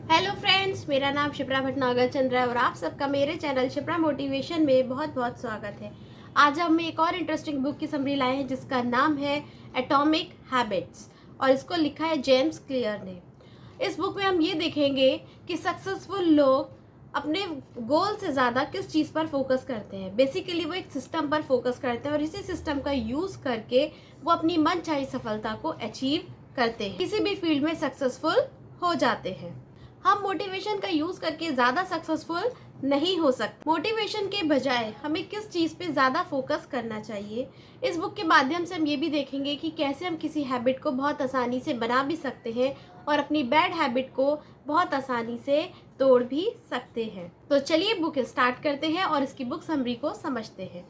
Hello friends, मेरा नाम शिप्रा भटनागर चंद्र है और आप सबका मेरे चैनल शिप्रा मोटिवेशन में बहुत बहुत स्वागत है। आज हम एक और इंटरेस्टिंग बुक की समरी लाए हैं जिसका नाम है एटॉमिक हैबिट्स और इसको लिखा है जेम्स क्लियर ने। इस बुक में हम ये देखेंगे कि सक्सेसफुल लोग अपने गोल से ज़्यादा किस चीज़ पर फोकस करते हैं। बेसिकली वो एक सिस्टम पर फोकस करते हैं और इसी सिस्टम का यूज़ करके वो अपनी मनचाही सफलता को अचीव करते हैं, किसी भी फील्ड में सक्सेसफुल हो जाते हैं। हम मोटिवेशन का यूज करके ज्यादा सक्सेसफुल नहीं हो सकते। मोटिवेशन के बजाय हमें किस चीज पे ज्यादा फोकस करना चाहिए, इस बुक के माध्यम से हम ये भी देखेंगे कि कैसे हम किसी हैबिट को बहुत आसानी से बना भी सकते हैं और अपनी बैड हैबिट को बहुत आसानी से तोड़ भी सकते हैं। तो चलिए बुक स्टार्ट करते हैं और इसकी बुक समरी को समझते हैं।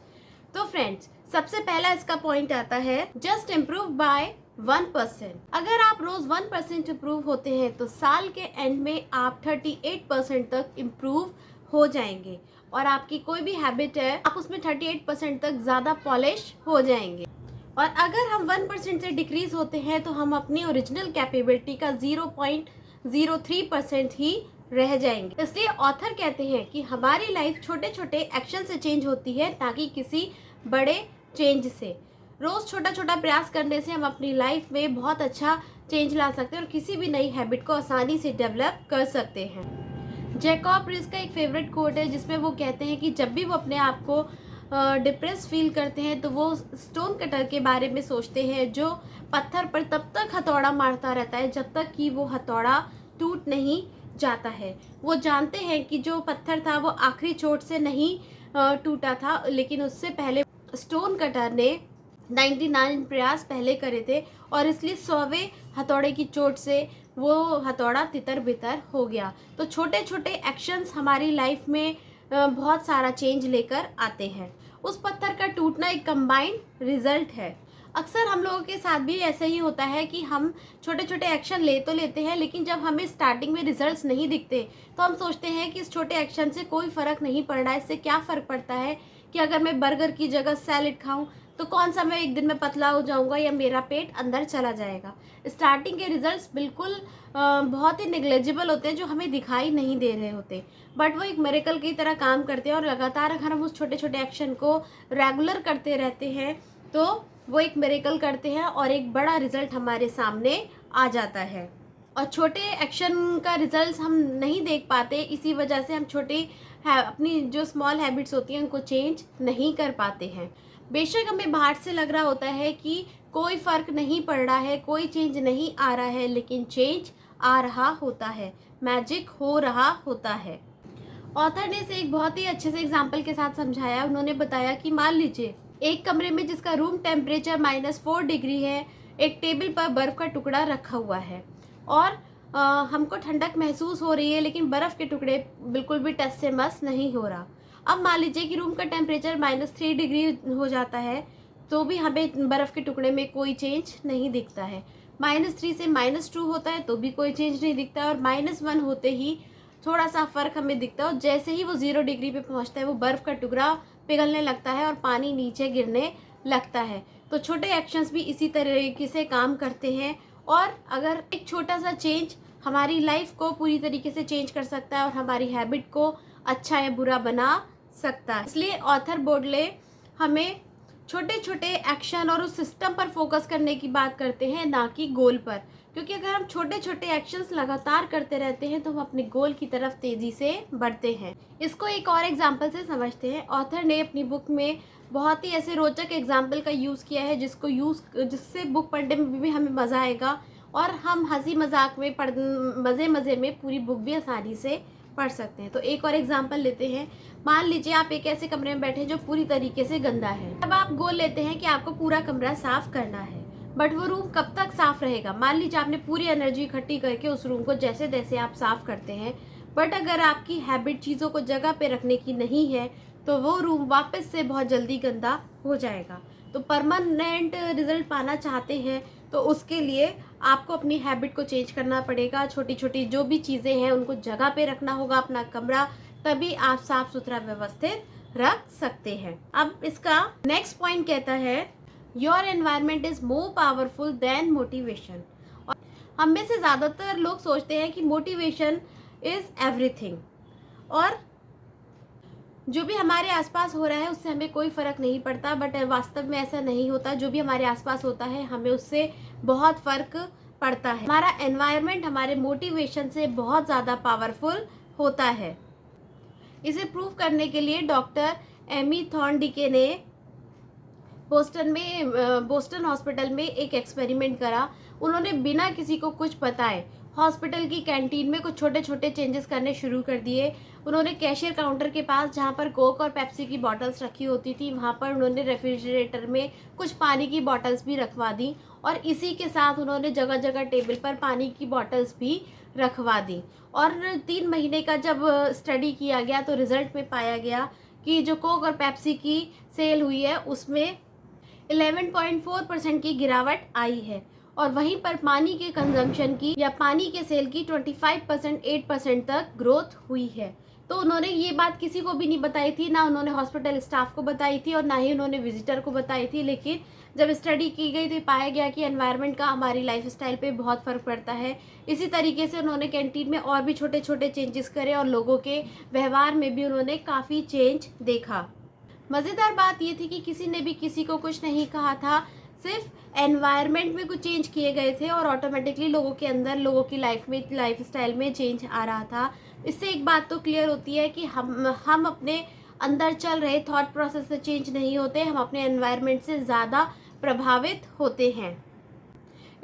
तो फ्रेंड्स, सबसे पहला इसका पॉइंट आता है जस्ट इम्प्रूव बाय 1%। अगर आप रोज 1% इम्प्रूव होते हैं तो साल के एंड में आप 38% तक इम्प्रूव हो जाएंगे और आपकी कोई भी हैबिट है आप उसमें 38% तक ज़्यादा पॉलिश हो जाएंगे। और अगर हम 1% से डिक्रीज होते हैं तो हम अपनी ओरिजिनल कैपेबिलिटी का 0.03% ही रह जाएंगे। इसलिए ऑथर कहते हैं कि हमारी लाइफ छोटे छोटे एक्शन से चेंज होती है, ताकि किसी बड़े चेंज से। रोज छोटा छोटा प्रयास करने से हम अपनी लाइफ में बहुत अच्छा चेंज ला सकते हैं और किसी भी नई हैबिट को आसानी से डेवलप कर सकते हैं। जैकब रिस का एक फेवरेट कोट है जिसमें वो कहते हैं कि जब भी वो अपने आप को डिप्रेस फील करते हैं तो वो स्टोन कटर के बारे में सोचते हैं जो पत्थर पर तब तक हथौड़ा मारता रहता है जब तक कि वो हथौड़ा टूट नहीं जाता है। वो जानते हैं कि जो पत्थर था वो आखिरी चोट से नहीं टूटा था, लेकिन उससे पहले स्टोन कटर ने 99 प्रयास पहले करे थे और इसलिए 100वें हथौड़े की चोट से वो हथौड़ा तितर बितर हो गया। तो छोटे छोटे एक्शंस हमारी लाइफ में बहुत सारा चेंज लेकर आते हैं। उस पत्थर का टूटना एक कंबाइंड रिजल्ट है। अक्सर हम लोगों के साथ भी ऐसा ही होता है कि हम छोटे छोटे एक्शन ले तो लेते हैं, लेकिन जब हमें स्टार्टिंग में रिजल्ट्स नहीं दिखते तो हम सोचते हैं कि इस छोटे एक्शन से कोई फ़र्क नहीं पड़ रहा है। इससे क्या फ़र्क पड़ता है कि अगर मैं बर्गर की जगह सैलेड खाऊं तो कौन सा मैं एक दिन में पतला हो जाऊंगा या मेरा पेट अंदर चला जाएगा। स्टार्टिंग के रिजल्ट्स बिल्कुल बहुत ही नेग्लेजिबल होते हैं जो हमें दिखाई नहीं दे रहे होते, बट वो एक मिरेकल की तरह काम करते हैं और लगातार अगर हम उस छोटे छोटे एक्शन को रेगुलर करते रहते हैं तो वो एक मिरेकल करते हैं और एक बड़ा रिजल्ट हमारे सामने आ जाता है। और छोटे एक्शन का रिजल्ट हम नहीं देख पाते, इसी वजह से हम अपनी जो स्मॉल हैबिट्स होती हैं उनको चेंज नहीं कर पाते हैं। बेशक हमें बाहर से लग रहा होता है कि कोई फ़र्क नहीं पड़ रहा है, कोई चेंज नहीं आ रहा है, लेकिन चेंज आ रहा होता है, मैजिक हो रहा होता है। ऑथर ने इसे एक बहुत ही अच्छे से एग्जाम्पल के साथ समझाया। उन्होंने बताया कि मान लीजिए एक कमरे में जिसका रूम टेम्परेचर -4 डिग्री है, एक टेबल पर बर्फ़ का टुकड़ा रखा हुआ है और हमको ठंडक महसूस हो रही है, लेकिन बर्फ़ के टुकड़े बिल्कुल भी टस से मस नहीं हो रहा। अब मान लीजिए कि रूम का टेम्परेचर -3 डिग्री हो जाता है तो भी हमें बर्फ़ के टुकड़े में कोई चेंज नहीं दिखता है। -3 से -2 होता है तो भी कोई चेंज नहीं दिखता है और -1 होते ही थोड़ा सा फ़र्क हमें दिखता है और जैसे ही वो 0 डिग्री पे पहुंचता है वो बर्फ़ का टुकड़ा पिघलने लगता है और पानी नीचे गिरने लगता है। तो छोटे एक्शंस भी इसी तरीके से काम करते हैं और अगर एक छोटा सा चेंज हमारी लाइफ को पूरी तरीके से चेंज कर सकता है और हमारी हैबिट को अच्छा या बुरा बना सकता है। इसलिए ऑथर बोडले हमें छोटे छोटे एक्शन और उस सिस्टम पर फोकस करने की बात करते हैं, ना कि गोल पर, क्योंकि अगर हम छोटे छोटे एक्शंस लगातार करते रहते हैं तो हम अपने गोल की तरफ तेज़ी से बढ़ते हैं। इसको एक और एग्जाम्पल से समझते हैं। ऑथर ने अपनी बुक में बहुत ही ऐसे रोचक एग्जाम्पल का यूज़ किया है जिससे बुक पढ़ने में भी हमें मज़ा आएगा और हम हंसी मजाक में मज़े में पूरी बुक भी आसानी से पढ़ सकते हैं। तो एक और एग्जाम्पल लेते हैं। मान लीजिए आप एक ऐसे कमरे में बैठे हैं जो पूरी तरीके से गंदा है। अब आप गोल लेते हैं कि आपको पूरा कमरा साफ करना है, बट वो रूम कब तक साफ रहेगा? मान लीजिए आपने पूरी एनर्जी इकट्ठी करके उस रूम को जैसे तैसे आप साफ करते हैं, बट अगर आपकी हैबिट चीज़ों को जगह पे रखने की नहीं है तो वो रूम वापस से बहुत जल्दी गंदा हो जाएगा। तो परमानेंट रिजल्ट पाना चाहते हैं तो उसके लिए आपको अपनी हैबिट को चेंज करना पड़ेगा। छोटी छोटी जो भी चीज़ें हैं उनको जगह पे रखना होगा अपना कमरा, तभी आप साफ सुथरा व्यवस्थित रख सकते हैं। अब इसका नेक्स्ट पॉइंट कहता है your environment is more powerful than motivation. और हम में से ज़्यादातर लोग सोचते हैं कि मोटिवेशन इज़ एवरीथिंग। और जो भी हमारे आसपास हो रहा है उससे हमें कोई फ़र्क नहीं पड़ता, बट वास्तव में ऐसा नहीं होता। जो भी हमारे आसपास होता है हमें उससे बहुत फ़र्क पड़ता है। हमारा एनवायरनमेंट हमारे मोटिवेशन से बहुत ज़्यादा पावरफुल होता है। इसे प्रूव करने के लिए डॉक्टर एमी थॉर्नडिके ने बोस्टन हॉस्पिटल में एक एक्सपेरिमेंट करा। उन्होंने बिना किसी को कुछ बताए हॉस्पिटल की कैंटीन में कुछ छोटे छोटे चेंजेस करने शुरू कर दिए। उन्होंने कैशियर काउंटर के पास, जहाँ पर कोक और पेप्सी की बॉटल्स रखी होती थी, वहाँ पर उन्होंने रेफ्रिजरेटर में कुछ पानी की बॉटल्स भी रखवा दी, और इसी के साथ उन्होंने जगह जगह टेबल पर पानी की बॉटल्स भी रखवा दी। और 3 महीने का जब स्टडी किया गया तो रिजल्ट में पाया गया कि जो कोक और पेप्सी की सेल हुई है उसमें 11.4% की गिरावट आई है, और वहीं पर पानी के कंजम्पशन की या पानी के सेल की 25% 8% तक ग्रोथ हुई है। तो उन्होंने ये बात किसी को भी नहीं बताई थी, ना उन्होंने हॉस्पिटल स्टाफ को बताई थी और ना ही उन्होंने विजिटर को बताई थी। लेकिन जब स्टडी की गई तो पाया गया कि एनवायरनमेंट का हमारी लाइफस्टाइल पे बहुत फ़र्क पड़ता है। इसी तरीके से उन्होंने कैंटीन में और भी छोटे छोटे चेंजेस करे और लोगों के व्यवहार में भी उन्होंने काफ़ी चेंज देखा। मज़ेदार बात ये थी कि किसी ने भी किसी को कुछ नहीं कहा था, सिर्फ एनवायरनमेंट में कुछ चेंज किए गए थे और ऑटोमेटिकली लोगों के अंदर, लोगों की लाइफ में, लाइफ स्टाइल में चेंज आ रहा था। इससे एक बात तो क्लियर होती है कि हम अपने अंदर चल रहे थॉट प्रोसेस से चेंज नहीं होते, हम अपने एनवायरनमेंट से ज़्यादा प्रभावित होते हैं।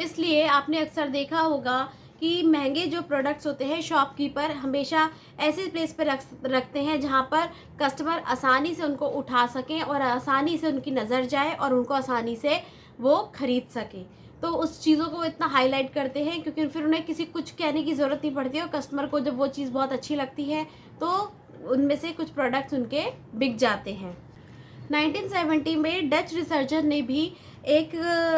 इसलिए आपने अक्सर देखा होगा कि महंगे जो प्रोडक्ट्स होते हैं शॉपकीपर हमेशा ऐसे प्लेस पर रखते हैं जहां पर कस्टमर आसानी से उनको उठा सकें और आसानी से उनकी नज़र जाए और उनको आसानी से वो खरीद सकें। तो उस चीज़ों को इतना हाईलाइट करते हैं क्योंकि फिर उन्हें किसी कुछ कहने की ज़रूरत नहीं पड़ती और कस्टमर को जब वो चीज़ बहुत अच्छी लगती है तो उनमें से कुछ प्रोडक्ट्स उनके बिक जाते हैं। 1970 में डच रिसर्चर ने भी एक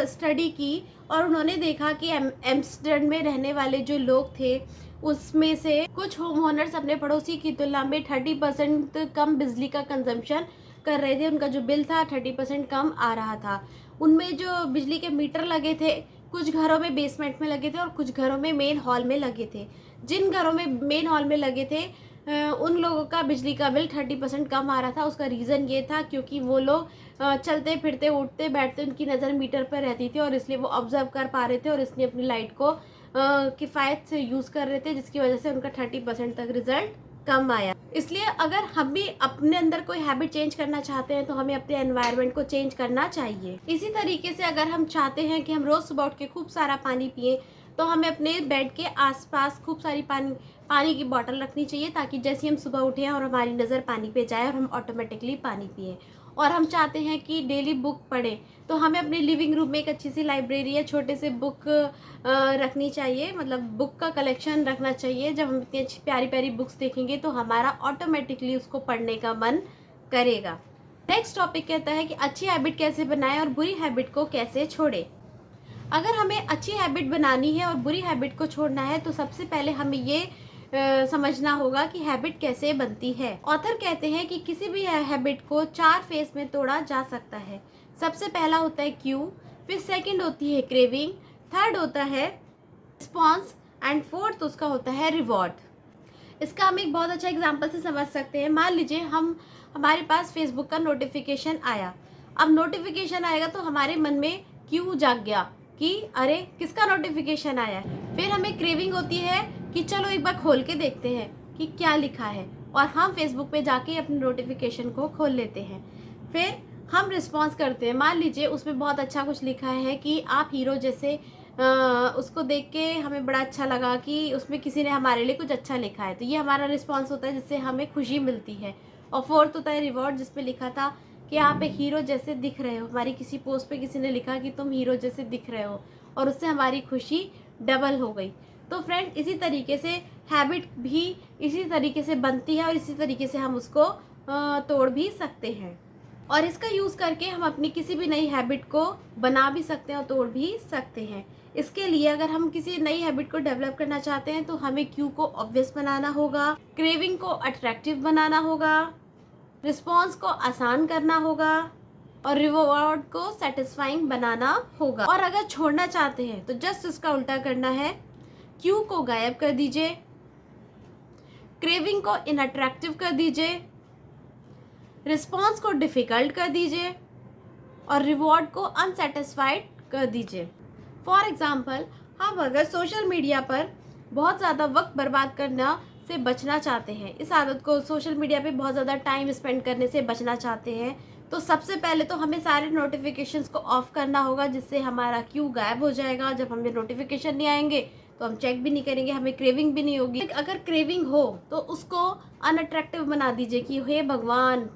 स्टडी की और उन्होंने देखा कि एम्स्टर्डम में रहने वाले जो लोग थे उसमें से कुछ होम ओनर्स अपने पड़ोसी की तुलना में 30% कम बिजली का कंजम्पशन कर रहे थे। उनका जो बिल था 30% कम आ रहा था। उनमें जो बिजली के मीटर लगे थे कुछ घरों में बेसमेंट में लगे थे और कुछ घरों में मेन हॉल में लगे थे। जिन घरों में मेन हॉल में लगे थे उन लोगों का बिजली का बिल 30% कम आ रहा था। उसका रीज़न ये था क्योंकि वो लोग चलते फिरते, उठते बैठते, उनकी नज़र मीटर पर रहती थी और इसलिए वो ऑब्जर्व कर पा रहे थे और इसलिए अपनी लाइट को किफ़ायत से यूज़ कर रहे थे, जिसकी वजह से उनका 30% तक रिजल्ट कम आया। इसलिए अगर हम भी अपने अंदर कोई हैबिट चेंज करना चाहते हैं तो हमें अपने एनवायरनमेंट को चेंज करना चाहिए। इसी तरीके से अगर हम चाहते हैं कि हम रोज़ सुबह उठ के खूब सारा पानी पिएं तो हमें अपने बेड के आसपास खूब सारी पानी की बॉटल रखनी चाहिए ताकि जैसे हम सुबह उठें और हमारी नज़र पानी पे जाए और हम ऑटोमेटिकली पानी पिएं। और हम चाहते हैं कि डेली बुक पढ़ें तो हमें अपने लिविंग रूम में एक अच्छी सी लाइब्रेरी या छोटे से बुक रखनी चाहिए, मतलब बुक का कलेक्शन रखना चाहिए। जब हम इतनी अच्छी प्यारी प्यारी बुक्स देखेंगे तो हमारा ऑटोमेटिकली उसको पढ़ने का मन करेगा। नेक्स्ट टॉपिक कहता है कि अच्छी हैबिट कैसे बनाएं और बुरी हैबिट को कैसे छोड़ें। अगर हमें अच्छी हैबिट बनानी है और बुरी हैबिट को छोड़ना है तो सबसे पहले हमें ये समझना होगा कि हैबिट कैसे बनती है। ऑथर कहते हैं कि किसी भी हैबिट को 4 फेज में तोड़ा जा सकता है। सबसे पहला होता है क्यू, फिर सेकंड होती है क्रेविंग, थर्ड होता है रिस्पॉन्स एंड फोर्थ उसका होता है रिवॉर्ड। इसका हम एक बहुत अच्छा एग्जाम्पल से समझ सकते हैं। मान लीजिए हमारे पास फेसबुक का नोटिफिकेशन आया। अब नोटिफिकेशन आएगा तो हमारे मन में क्यू जाग गया कि अरे किसका नोटिफिकेशन आया है। फिर हमें क्रेविंग होती है कि चलो एक बार खोल के देखते हैं कि क्या लिखा है, और हम फेसबुक पे जाके अपने नोटिफिकेशन को खोल लेते हैं। फिर हम रिस्पॉन्स करते हैं। मान लीजिए उसमें बहुत अच्छा कुछ लिखा है कि आप हीरो जैसे, उसको देख के हमें बड़ा अच्छा लगा कि उसमें किसी ने हमारे लिए कुछ अच्छा लिखा है, तो ये हमारा रिस्पॉन्स होता है जिससे हमें खुशी मिलती है। और फोर्थ होता है रिवॉर्ड, जिसमें लिखा था कि आप एक हीरो जैसे दिख रहे हो। हमारी किसी पोस्ट पे किसी ने लिखा कि तुम हीरो जैसे दिख रहे हो और उससे हमारी खुशी डबल हो गई। तो फ्रेंड इसी तरीके से हैबिट भी इसी तरीके से बनती है और इसी तरीके से हम उसको तोड़ भी सकते हैं, और इसका यूज़ करके हम अपनी किसी भी नई हैबिट को बना भी सकते हैं और तोड़ भी सकते हैं। इसके लिए अगर हम किसी नई हैबिट को डेवलप करना चाहते हैं तो हमें क्यू को ऑब्वियस बनाना होगा, क्रेविंग को अट्रैक्टिव बनाना होगा, रिस्पॉन्स को आसान करना होगा और रिवॉर्ड को सेटिस्फाइंग बनाना होगा। और अगर छोड़ना चाहते हैं तो जस्ट इसका उल्टा करना है, क्यू को गायब कर दीजिए, क्रेविंग को इनअट्रैक्टिव कर दीजिए, रिस्पॉन्स को डिफ़िकल्ट कर दीजिए और रिवॉर्ड को अनसेटिस्फाइड कर दीजिए। फॉर एग्ज़ाम्पल, हम अगर सोशल मीडिया पर बहुत ज़्यादा वक्त बर्बाद करना से बचना चाहते हैं, इस आदत को सोशल मीडिया पे बहुत ज़्यादा टाइम स्पेंड करने से बचना चाहते हैं, तो सबसे पहले तो हमें सारे नोटिफिकेशंस को ऑफ़ करना होगा, जिससे हमारा क्यू गायब हो जाएगा। जब हमें नोटिफिकेशन नहीं आएंगे तो हम चेक भी नहीं करेंगे, हमें क्रेविंग भी नहीं होगी। अगर क्रेविंग हो तो उसको अनअट्रैक्टिव बना दीजिए कि हे भगवान,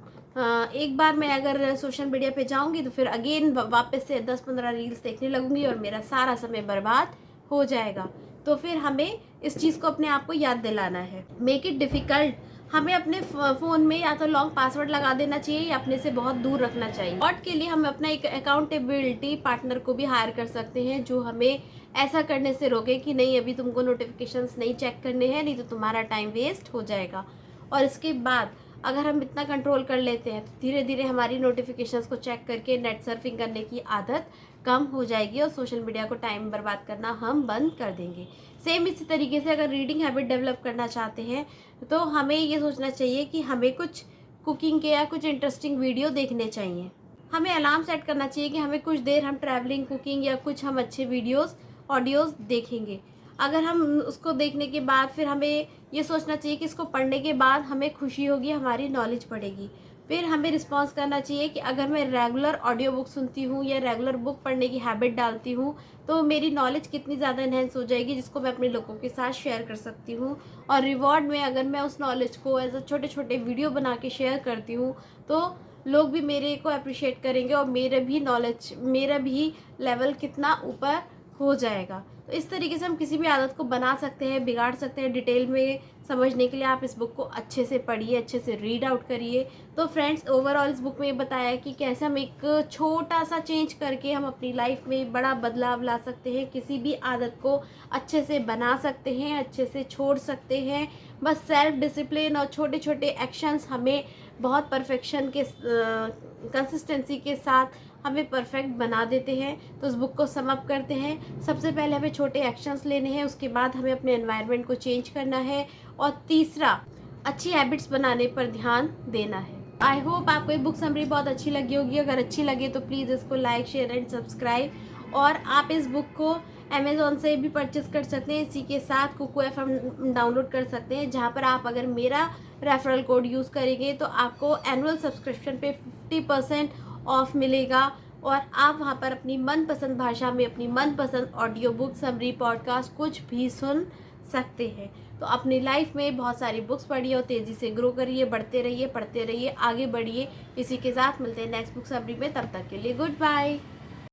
एक बार मैं अगर सोशल मीडिया पे जाऊंगी तो फिर अगेन वापस से 10-15 रील्स देखने लगूंगी और मेरा सारा समय बर्बाद हो जाएगा। तो फिर हमें इस चीज़ को अपने आप को याद दिलाना है। मेक इट डिफ़िकल्ट, हमें अपने फ़ोन में या तो लॉन्ग पासवर्ड लगा देना चाहिए या अपने से बहुत दूर रखना चाहिए। और के लिए हम अपना एक अकाउंटेबिलिटी पार्टनर को भी हायर कर सकते हैं, जो हमें ऐसा करने से रोके कि नहीं, अभी तुमको नोटिफिकेशंस नहीं चेक करने हैं, नहीं तो तुम्हारा टाइम वेस्ट हो जाएगा। और इसके बाद अगर हम इतना कंट्रोल कर लेते हैं तो धीरे धीरे हमारी नोटिफिकेशंस को चेक करके नेट सर्फिंग करने की आदत कम हो जाएगी और सोशल मीडिया को टाइम बर्बाद करना हम बंद कर देंगे। सेम इसी तरीके से अगर रीडिंग हैबिट डेवलप करना चाहते हैं तो हमें ये सोचना चाहिए कि हमें कुछ कुकिंग के या कुछ इंटरेस्टिंग वीडियो देखने चाहिए। हमें अलार्म सेट करना चाहिए कि हमें कुछ देर हम ट्रैवलिंग, कुकिंग या कुछ हम अच्छे वीडियोस, ऑडियोज़ देखेंगे। अगर हम उसको देखने के बाद फिर हमें ये सोचना चाहिए कि इसको पढ़ने के बाद हमें खुशी होगी, हमारी नॉलेज बढ़ेगी। फिर हमें रिस्पॉन्स करना चाहिए कि अगर मैं रेगुलर ऑडियो बुक सुनती हूँ या रेगुलर बुक पढ़ने की हैबिट डालती हूँ तो मेरी नॉलेज कितनी ज़्यादा इन्हेंस हो जाएगी, जिसको मैं अपने लोगों के साथ शेयर कर सकती हूँ। और रिवॉर्ड में अगर मैं उस नॉलेज को एज अ छोटे छोटे वीडियो बना के शेयर करती हूँ तो लोग भी मेरे को अप्रिशिएट करेंगे और मेरा भी लेवल कितना ऊपर हो जाएगा। तो इस तरीके से हम किसी भी आदत को बना सकते हैं, बिगाड़ सकते हैं। डिटेल में समझने के लिए आप इस बुक को अच्छे से पढ़िए, अच्छे से रीड आउट करिए। तो फ्रेंड्स, ओवरऑल इस बुक में ये बताया है कि कैसे हम एक छोटा सा चेंज करके हम अपनी लाइफ में बड़ा बदलाव ला सकते हैं, किसी भी आदत को अच्छे से बना सकते हैं, अच्छे से छोड़ सकते हैं। बस सेल्फ डिसिप्लिन और छोटे छोटे एक्शंस हमें बहुत परफेक्शन के कंसिस्टेंसी के साथ हमें परफेक्ट बना देते हैं। तो इस बुक को सम अप करते हैं। सबसे पहले हमें छोटे एक्शंस लेने हैं, उसके बाद हमें अपने एनवायरनमेंट को चेंज करना है और तीसरा, अच्छी हैबिट्स बनाने पर ध्यान देना है। आई होप आपको ये बुक समरी बहुत अच्छी लगी होगी। अगर अच्छी लगे तो प्लीज़ इसको लाइक, शेयर एंड सब्सक्राइब। और आप इस बुक को अमेज़ॉन से भी परचेस कर सकते हैं। इसी के साथ कुकू FM डाउनलोड कर सकते हैं, जहाँ पर आप अगर मेरा रेफरल कोड यूज़ करेंगे तो आपको एनुअल सब्सक्रिप्शन पे 50% ऑफ मिलेगा और आप वहाँ पर अपनी मनपसंद भाषा में अपनी मनपसंद ऑडियो बुक, समरी, पॉडकास्ट कुछ भी सुन सकते हैं। तो अपनी लाइफ में बहुत सारी बुक्स पढ़िए और तेज़ी से ग्रो करिए, बढ़ते रहिए, पढ़ते रहिए, आगे बढ़िए। इसी के साथ मिलते हैं नेक्स्ट बुक समरी में। तब तक के लिए गुड बाय।